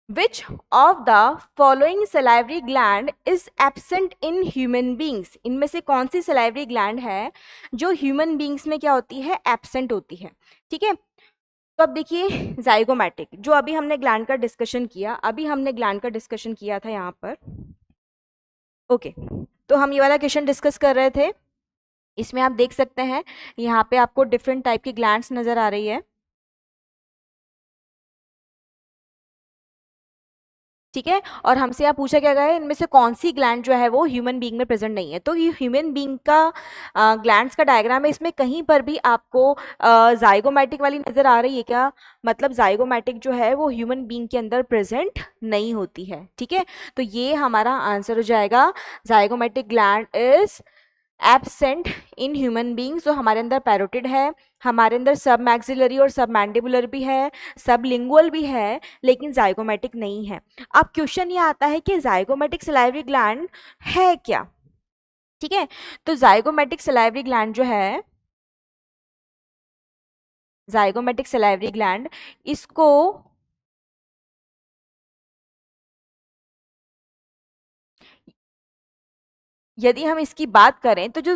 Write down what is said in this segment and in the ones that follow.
Which of the following salivary gland is absent in human beings, इनमें से कौन सी salivary gland है जो ह्यूमन बींग्स में क्या होती है, एब्सेंट होती है। ठीक है, तो अब देखिए जाइगोमैटिक, जो अभी हमने ग्लैंड का डिस्कशन किया, था यहाँ पर। ओके, तो हम ये वाला क्वेश्चन डिस्कस कर रहे थे। इसमें आप देख सकते हैं यहाँ पे आपको डिफरेंट टाइप की ग्लैंड्स नजर आ रही है। ठीक है, और हमसे यहाँ पूछा क्या गया है, इनमें से कौन सी ग्लैंड जो है वो ह्यूमन बीइंग में प्रेजेंट नहीं है। तो ये ह्यूमन बीइंग का ग्लैंड्स का डायग्राम है, इसमें कहीं पर भी आपको जाइगोमैटिक वाली नजर आ रही है क्या, मतलब जाइगोमैटिक जो है वो ह्यूमन बीइंग के अंदर प्रेजेंट नहीं होती है। ठीक है, तो ये हमारा आंसर हो जाएगा, zygomatic gland is absent in human beings. जो हमारे अंदर पैरोटिड है, हमारे अंदर सब मैक्सिलरी और सब मैंडिबुलर भी है, सब लिंगुअल भी है, लेकिन जाइगोमैटिक नहीं है। अब क्वेश्चन ये आता है कि जाइगोमैटिक सलाइवरी ग्लैंड है क्या। ठीक है, तो जाइगोमैटिक सलाइवरी ग्लैंड जो है, जाइगोमैटिक सलाइवरी ग्लैंड, इसको यदि हम इसकी बात करें तो जो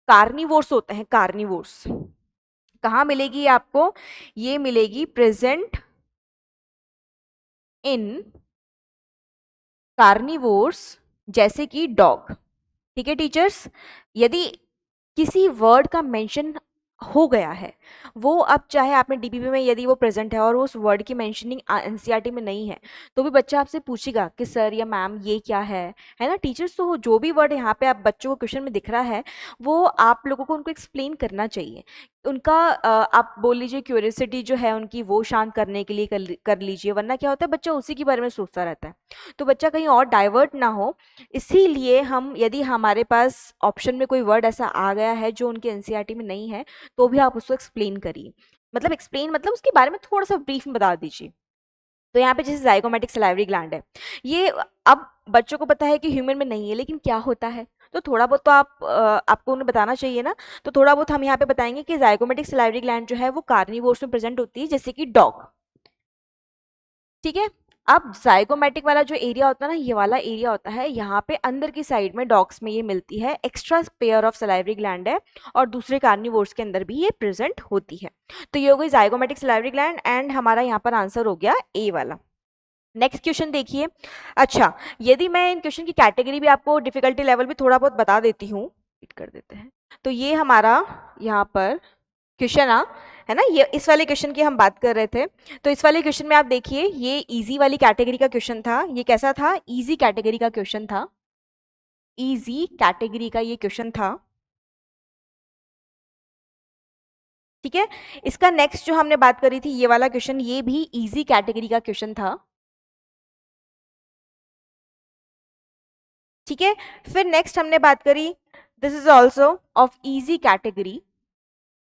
कार्निवोर्स होते हैं, कार्निवोर्स, कहाँ मिलेगी आपको, ये मिलेगी प्रेजेंट इन कार्निवोर्स, जैसे कि डॉग। ठीक है टीचर्स, यदि किसी वर्ड का मेंशन हो गया है, वो अब चाहे आपने डीपीपी में यदि वो प्रेजेंट है और उस वर्ड की मेंशनिंग एनसीईआरटी में नहीं है, तो भी बच्चा आपसे पूछेगा कि सर या मैम ये क्या है ना टीचर्स। तो जो भी वर्ड यहाँ पे आप बच्चों को क्वेश्चन में दिख रहा है, वो आप लोगों को उनको एक्सप्लेन करना चाहिए। उनका आप बोल लीजिए क्यूरियोसिटी जो है उनकी, वो शांत करने के लिए कर लीजिए, वरना क्या होता है बच्चा उसी के बारे में सोचता रहता है, तो बच्चा कहीं और डाइवर्ट ना हो। इसीलिए हम, यदि हमारे पास ऑप्शन में कोई वर्ड ऐसा आ गया है जो उनके एनसीईआरटी में नहीं है, तो भी आप उसको एक्सप्लेन करिए, मतलब एक्सप्लेन मतलब उसके बारे में थोड़ा सा ब्रीफ में बता दीजिए। तो यहाँ पे जैसे जाइगोमैटिक सलाइवरी ग्लैंड है, ये अब बच्चों को पता है कि ह्यूमन में नहीं है, लेकिन क्या होता है, तो थोड़ा बहुत तो आपको उन्हें बताना चाहिए ना। तो थोड़ा बहुत हम यहाँ पे बताएंगे कि जाइगोमैटिक सलाइवरी ग्लैंड जो है वो कार्निवोर्स में प्रेजेंट होती है, जैसे कि डॉग। ठीक है, अब जाइगोमैटिक वाला जो एरिया होता है ना, ये वाला एरिया होता है, यहाँ पे अंदर की साइड में डॉग्स में ये मिलती है, extra pair of salivary gland है, और दूसरे कार्निवोर्स के अंदर भी ये प्रेजेंट होती है। तो ये हो गई जाइगोमैटिक सलाइवरी ग्लैंड, एंड हमारा यहाँ पर आंसर हो गया ए वाला। नेक्स्ट क्वेश्चन देखिए। अच्छा, यदि मैं इन क्वेश्चन की कैटेगरी भी आपको, डिफिकल्टी लेवल भी थोड़ा बहुत बता देती हूँ, कर देते हैं, तो ये हमारा यहाँ पर क्वेश्चन है ना, ये इस वाले क्वेश्चन की हम बात कर रहे थे। तो इस वाले क्वेश्चन में आप देखिए, ये इजी वाली कैटेगरी का क्वेश्चन था। ये कैसा था, इजी कैटेगरी का क्वेश्चन था, इजी कैटेगरी का ये क्वेश्चन था। ठीक है, इसका नेक्स्ट जो हमने बात करी थी, ये वाला क्वेश्चन, ये भी इजी कैटेगरी का क्वेश्चन था। ठीक है, फिर नेक्स्ट हमने बात करी, this is also of easy category,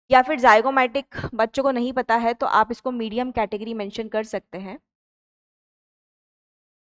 या फिर जाइगोमैटिक बच्चों को नहीं पता है तो आप इसको मीडियम कैटेगरी मेंशन कर सकते हैं।